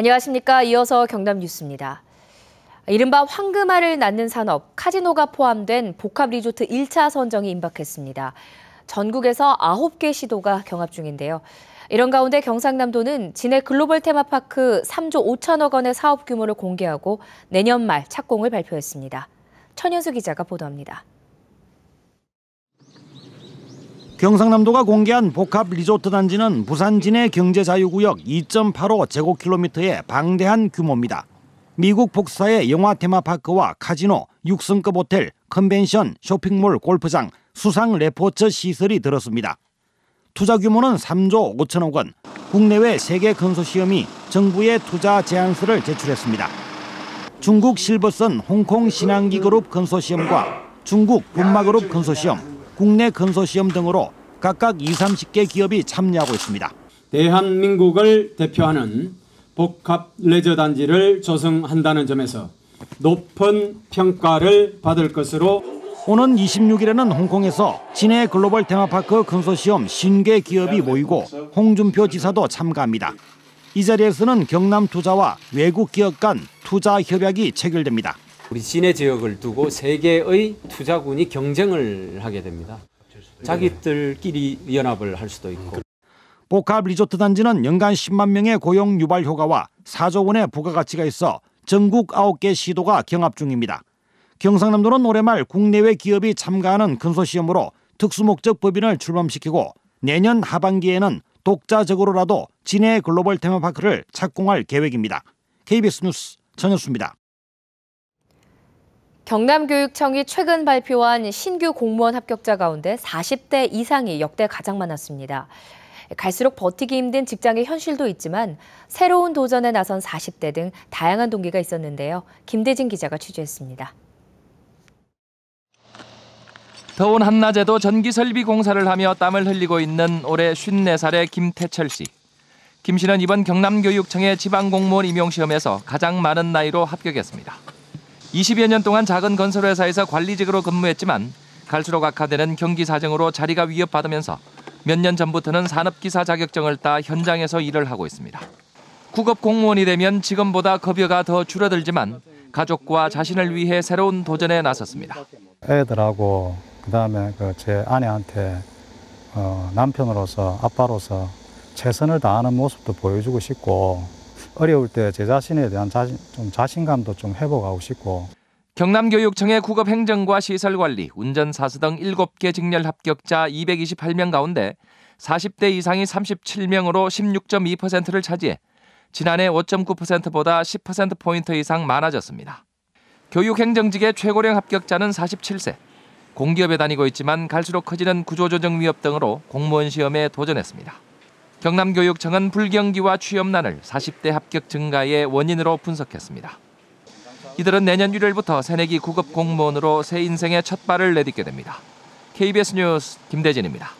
안녕하십니까. 이어서 경남 뉴스입니다. 이른바 황금알을 낳는 산업, 카지노가 포함된 복합 리조트 1차 선정이 임박했습니다. 전국에서 9개 시도가 경합 중인데요. 이런 가운데 경상남도는 진해 글로벌 테마파크 3조 5천억 원의 사업 규모를 공개하고 내년 말 착공을 발표했습니다. 천현수 기자가 보도합니다. 경상남도가 공개한 복합 리조트 단지는 부산 진해 경제자유구역 2.85 제곱킬로미터의 방대한 규모입니다. 미국 복사의 영화 테마파크와 카지노, 6성급 호텔, 컨벤션, 쇼핑몰, 골프장, 수상 레포츠 시설이 들었습니다. 투자 규모는 3조 5천억 원, 국내외 3개 컨소시엄이 정부에 투자 제안서를 제출했습니다. 중국 실버선 홍콩 신한기 그룹 컨소시엄과 중국 분마그룹 컨소시엄, 국내 컨소시엄 등으로 각각 20-30개 기업이 참여하고 있습니다. 대한민국을 대표하는 복합 레저 단지를 조성한다는 점에서 높은 평가를 받을 것으로 오는 26일에는 홍콩에서 진해 글로벌 테마파크 컨소시엄 신개 기업이 모이고 홍준표 지사도 참가합니다. 이 자리에서는 경남투자와 외국 기업 간 투자 협약이 체결됩니다. 우리 진해 지역을 두고 세 개의 투자군이 경쟁을 하게 됩니다. 자기들끼리 연합을 할 수도 있고. 복합 리조트 단지는 연간 10만 명의 고용 유발 효과와 4조 원의 부가가치가 있어 전국 9개 시도가 경합 중입니다. 경상남도는 올해 말 국내외 기업이 참가하는 컨소시엄으로 특수목적 법인을 출범시키고 내년 하반기에는 독자적으로라도 진해 글로벌 테마파크를 착공할 계획입니다. KBS 뉴스 전현수입니다. 경남교육청이 최근 발표한 신규 공무원 합격자 가운데 40대 이상이 역대 가장 많았습니다. 갈수록 버티기 힘든 직장의 현실도 있지만 새로운 도전에 나선 40대 등 다양한 동기가 있었는데요. 김대진 기자가 취재했습니다. 더운 한낮에도 전기설비 공사를 하며 땀을 흘리고 있는 올해 54살의 김태철 씨. 김 씨는 이번 경남교육청의 지방공무원 임용시험에서 가장 많은 나이로 합격했습니다. 20여 년 동안 작은 건설회사에서 관리직으로 근무했지만 갈수록 악화되는 경기 사정으로 자리가 위협받으면서 몇 년 전부터는 산업기사 자격증을 따 현장에서 일을 하고 있습니다. 구급 공무원이 되면 지금보다 급여가 더 줄어들지만 가족과 자신을 위해 새로운 도전에 나섰습니다. 애들하고 그다음에 제 아내한테 남편으로서 아빠로서 최선을 다하는 모습도 보여주고 싶고 어려울 때 제 자신에 대한 자신감도 좀 회복하고 싶고. 경남교육청의 구급 행정과 시설관리, 운전사수 등 7개 직렬 합격자 228명 가운데 40대 이상이 37명으로 16.2%를 차지해 지난해 5.9%보다 10%포인트 이상 많아졌습니다. 교육행정직의 최고령 합격자는 47세. 공기업에 다니고 있지만 갈수록 커지는 구조조정 위협 등으로 공무원 시험에 도전했습니다. 경남교육청은 불경기와 취업난을 40대 합격 증가의 원인으로 분석했습니다. 이들은 내년 1월부터 새내기 구급 공무원으로 새 인생의 첫 발을 내딛게 됩니다. KBS 뉴스 김대진입니다.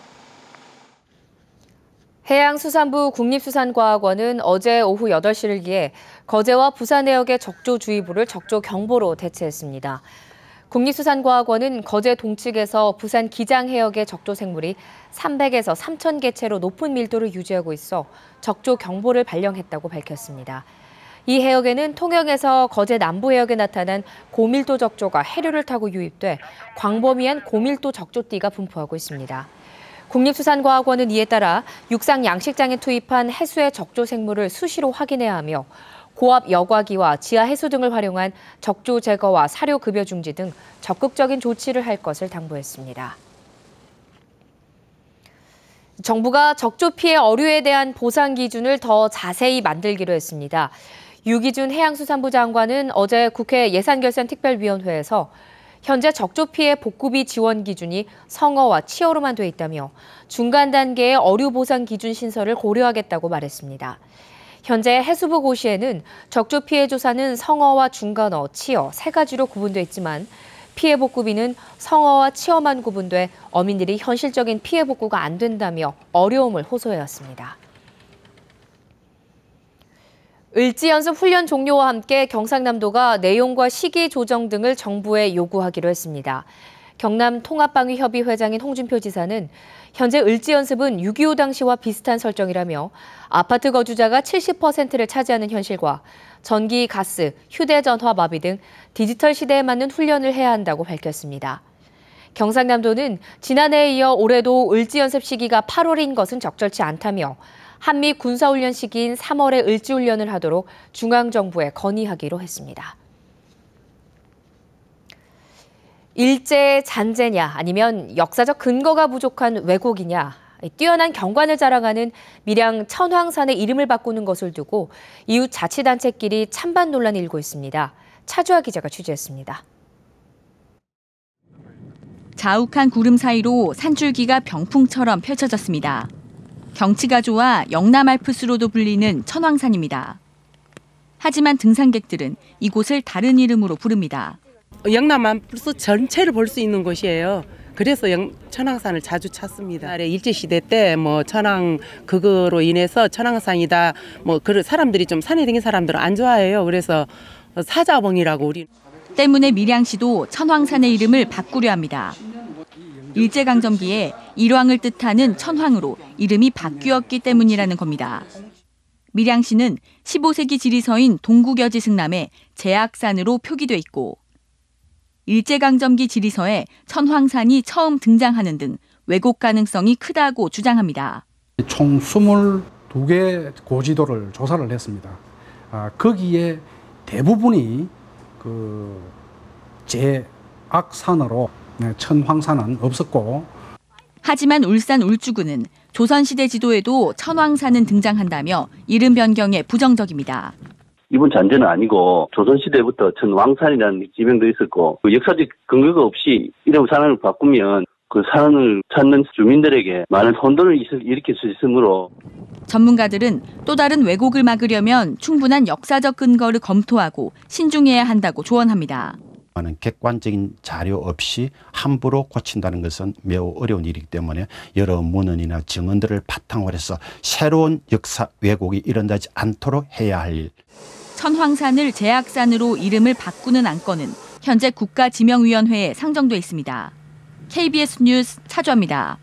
해양수산부 국립수산과학원은 어제 오후 8시를 기해 거제와 부산 해역의 적조주의보를 적조경보로 대체했습니다. 국립수산과학원은 거제 동측에서 부산 기장 해역의 적조생물이 300에서 3,000개 채로 높은 밀도를 유지하고 있어 적조경보를 발령했다고 밝혔습니다. 이 해역에는 통영에서 거제 남부 해역에 나타난 고밀도 적조가 해류를 타고 유입돼 광범위한 고밀도 적조띠가 분포하고 있습니다. 국립수산과학원은 이에 따라 육상 양식장에 투입한 해수의 적조 생물을 수시로 확인해야 하며 고압 여과기와 지하 해수 등을 활용한 적조 제거와 사료 급여 중지 등 적극적인 조치를 할 것을 당부했습니다. 정부가 적조 피해 어류에 대한 보상 기준을 더 자세히 만들기로 했습니다. 유기준 해양수산부 장관은 어제 국회 예산결산특별위원회에서 현재 적조 피해 복구비 지원 기준이 성어와 치어로만 돼 있다며 중간 단계의 어류 보상 기준 신설을 고려하겠다고 말했습니다. 현재 해수부 고시에는 적조 피해 조사는 성어와 중간어, 치어 세 가지로 구분돼 있지만 피해 복구비는 성어와 치어만 구분돼 어민들이 현실적인 피해 복구가 안 된다며 어려움을 호소해왔습니다. 을지연습 훈련 종료와 함께 경상남도가 내용과 시기 조정 등을 정부에 요구하기로 했습니다. 경남통합방위협의 회장인 홍준표 지사는 현재 을지 연습은 6.25 당시와 비슷한 설정이라며 아파트 거주자가 70%를 차지하는 현실과 전기, 가스, 휴대전화 마비 등 디지털 시대에 맞는 훈련을 해야 한다고 밝혔습니다. 경상남도는 지난해에 이어 올해도 을지 연습 시기가 8월인 것은 적절치 않다며 한미 군사훈련 시기인 3월에 을지훈련을 하도록 중앙정부에 건의하기로 했습니다. 일제 잔재냐 아니면 역사적 근거가 부족한 왜곡이냐, 뛰어난 경관을 자랑하는 밀양 천황산의 이름을 바꾸는 것을 두고 이웃 자치단체끼리 찬반 논란이 일고 있습니다. 차주아 기자가 취재했습니다. 자욱한 구름 사이로 산줄기가 병풍처럼 펼쳐졌습니다. 경치가 좋아 영남알프스로도 불리는 천황산입니다. 하지만 등산객들은 이곳을 다른 이름으로 부릅니다. 영남알프스 전체를 볼 수 있는 곳이에요. 그래서 천황산을 자주 찾습니다. 일제시대 때 천황 그거로 인해서 천황산이다. 사람들이 좀 산에 다니는 사람들은 안 좋아해요. 그래서 사자봉이라고 우리. 때문에 밀양시도 천황산의 이름을 바꾸려 합니다. 일제강점기에 일왕을 뜻하는 천황으로 이름이 바뀌었기 때문이라는 겁니다. 밀양시는 15세기 지리서인 동국여지 승람에 제악산으로 표기돼 있고 일제강점기 지리서에 천황산이 처음 등장하는 등 왜곡 가능성이 크다고 주장합니다. 총 22개 고지도를 조사를 했습니다. 거기에 대부분이 제악산으로 천황산은 없었고. 하지만 울산 울주군은 조선시대 지도에도 천황산은 등장한다며 이름 변경에 부정적입니다. 이번 잔재는 아니고 조선시대부터 천왕산이라는 지명도 있었고 역사적 근거가 없이 이름 산을 바꾸면 그 산을 찾는 주민들에게 많은 혼돈을 일으킬 수 있으므로 전문가들은 또 다른 왜곡을 막으려면 충분한 역사적 근거를 검토하고 신중해야 한다고 조언합니다. 객관적인 자료 없이 함부로 고친다는 것은 매우 어려운 일이기 때문에 여러 문헌이나 증언들을 바탕으로 해서 새로운 역사 왜곡이 일어나지 않도록 해야 할 일. 천황산을 제악산으로 이름을 바꾸는 안건은 현재 국가지명위원회에 상정돼 있습니다. KBS 뉴스 차주아입니다.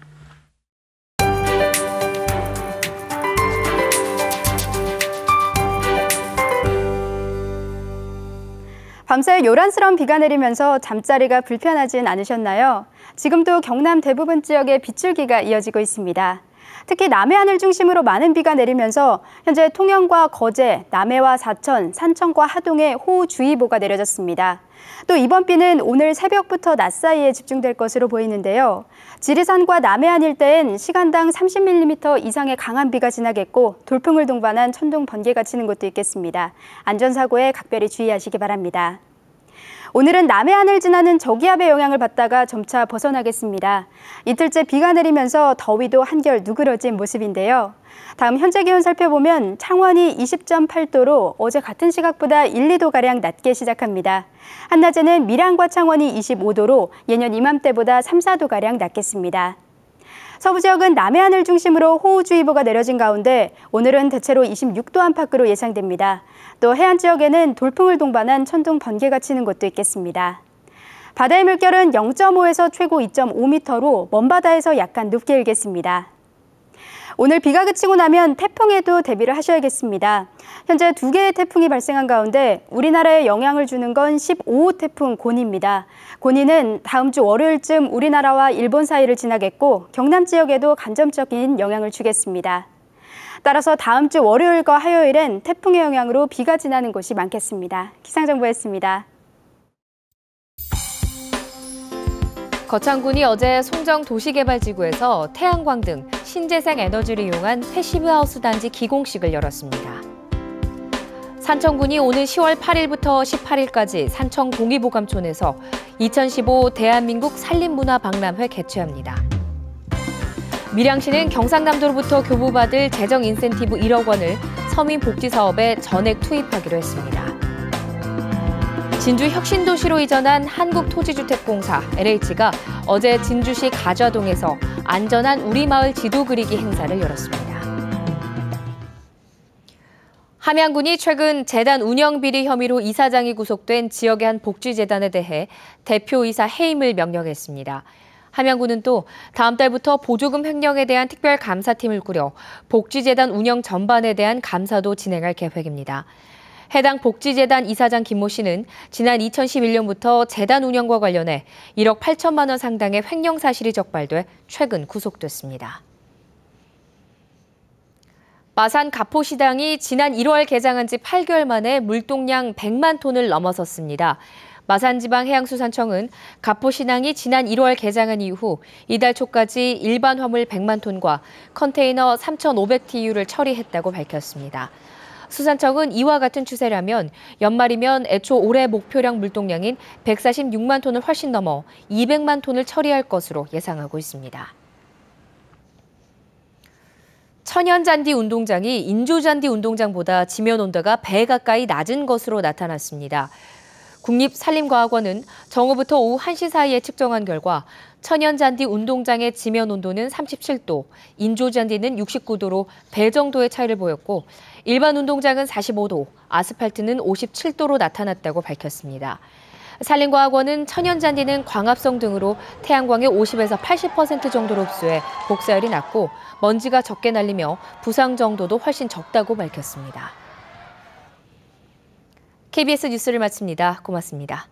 밤새 요란스러운 비가 내리면서 잠자리가 불편하진 않으셨나요? 지금도 경남 대부분 지역에 빗줄기가 이어지고 있습니다. 특히 남해안을 중심으로 많은 비가 내리면서 현재 통영과 거제, 남해와 사천, 산청과 하동에 호우주의보가 내려졌습니다. 또 이번 비는 오늘 새벽부터 낮 사이에 집중될 것으로 보이는데요. 지리산과 남해안 일대엔 시간당 30mm 이상의 강한 비가 지나겠고 돌풍을 동반한 천둥 번개가 치는 곳도 있겠습니다. 안전사고에 각별히 주의하시기 바랍니다. 오늘은 남해안을 지나는 저기압의 영향을 받다가 점차 벗어나겠습니다. 이틀째 비가 내리면서 더위도 한결 누그러진 모습인데요. 다음 현재 기온 살펴보면 창원이 20.8도로 어제 같은 시각보다 1, 2도가량 낮게 시작합니다. 한낮에는 밀양과 창원이 25도로 예년 이맘때보다 3, 4도가량 낮겠습니다. 서부 지역은 남해안을 중심으로 호우주의보가 내려진 가운데 오늘은 대체로 26도 안팎으로 예상됩니다. 또 해안 지역에는 돌풍을 동반한 천둥 번개가 치는 곳도 있겠습니다. 바다의 물결은 0.5에서 최고 2.5m로 먼바다에서 약간 높게 일겠습니다. 오늘 비가 그치고 나면 태풍에도 대비를 하셔야겠습니다. 현재 2개의 태풍이 발생한 가운데 우리나라에 영향을 주는 건 15호 태풍 고니입니다. 고니는 다음 주 월요일쯤 우리나라와 일본 사이를 지나겠고 경남 지역에도 간접적인 영향을 주겠습니다. 따라서 다음 주 월요일과 화요일엔 태풍의 영향으로 비가 지나는 곳이 많겠습니다. 기상정보였습니다. 거창군이 어제 송정 도시개발지구에서 태양광 등 신재생 에너지를 이용한 패시브하우스 단지 기공식을 열었습니다. 산청군이 오는 10월 8일부터 18일까지 산청 동의보감촌에서 2015 대한민국 산림문화박람회 개최합니다. 밀양시는 경상남도로부터 교부받을 재정 인센티브 1억 원을 서민 복지 사업에 전액 투입하기로 했습니다. 진주 혁신도시로 이전한 한국토지주택공사 LH가 어제 진주시 가좌동에서 안전한 우리 마을 지도 그리기 행사를 열었습니다. 함양군이 최근 재단 운영 비리 혐의로 이사장이 구속된 지역의 한 복지재단에 대해 대표이사 해임을 명령했습니다. 함양군은 또 다음 달부터 보조금 횡령에 대한 특별감사팀을 꾸려 복지재단 운영 전반에 대한 감사도 진행할 계획입니다. 해당 복지재단 이사장 김모 씨는 지난 2011년부터 재단 운영과 관련해 1억 8천만 원 상당의 횡령 사실이 적발돼 최근 구속됐습니다. 마산 가포시장이 지난 1월 개장한 지 8개월 만에 물동량 100만 톤을 넘어섰습니다. 마산지방해양수산청은 가포시장이 지난 1월 개장한 이후 이달 초까지 일반 화물 100만 톤과 컨테이너 3,500TU를 처리했다고 밝혔습니다. 수산청은 이와 같은 추세라면 연말이면 애초 올해 목표량 물동량인 146만 톤을 훨씬 넘어 200만 톤을 처리할 것으로 예상하고 있습니다. 천연잔디 운동장이 인조잔디 운동장보다 지면 온도가 배 가까이 낮은 것으로 나타났습니다. 국립산림과학원은 정오부터 오후 1시 사이에 측정한 결과 천연잔디 운동장의 지면 온도는 37도, 인조잔디는 69도로 배 정도의 차이를 보였고 일반 운동장은 45도, 아스팔트는 57도로 나타났다고 밝혔습니다. 산림과학원은 천연잔디는 광합성 등으로 태양광의 50에서 80% 정도로 흡수해 복사율이 낮고 먼지가 적게 날리며 부상 정도도 훨씬 적다고 밝혔습니다. KBS 뉴스를 마칩니다. 고맙습니다.